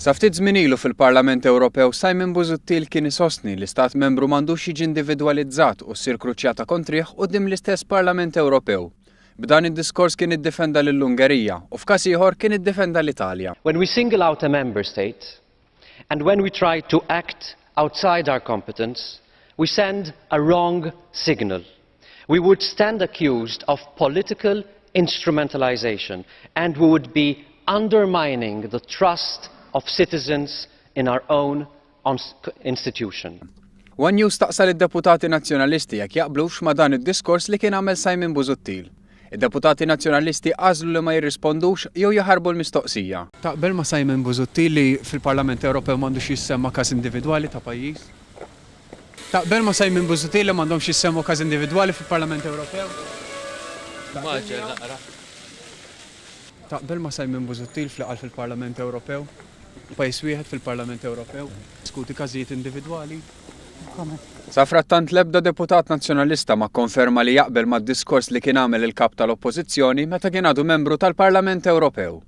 Sa ftit żmien ilu fil-Parlament Ewropew Simon Busuttil kien isostni li stat membru m'għandux jiġi individwalizzat u ssir kruċjata kontrih quddiem l-istess Parlament Ewropew. B'dan id-diskors kien iddefenda lill-Ungerija u f'każ ieħor kien iddefenda l-Italja. When we single out a member state and when we try to act outside our competence, we send a wrong signal. We would stand accused of political instrumentalization and we would be undermining the trust of citizens in our own institution. One News staqsal id-deputati nazzjonalisti jekk jaqblux ma' dan id-diskors li kien għamel Simon Busuttil. Id-deputati nazzjonalisti għażlu li ma jirrispondux jew jaħarbu l-mistoqsija. Taqbel ma' Simon Busuttil li fil-Parlament Ewropew m'għandux jissemma każ individwali ta' pajjiż? Taqbel ma' Simon Busuttil li m'għandhomx jissemmu każ individwali fil-Parlament Ewropew? Taqbel ma' Simon Busuttil fl-qal fil-Parlament Ewropew? Pajjiż wieħed fil-Parlament Ewropew? Diskuti każijiet individwali? Sa frattant l-ebda deputat nazzjonalista ma konferma li jaqbel mad-diskors li kien għamel il-kap tal-Oppożizzjoni meta kien għadu membru tal-Parlament Ewropew.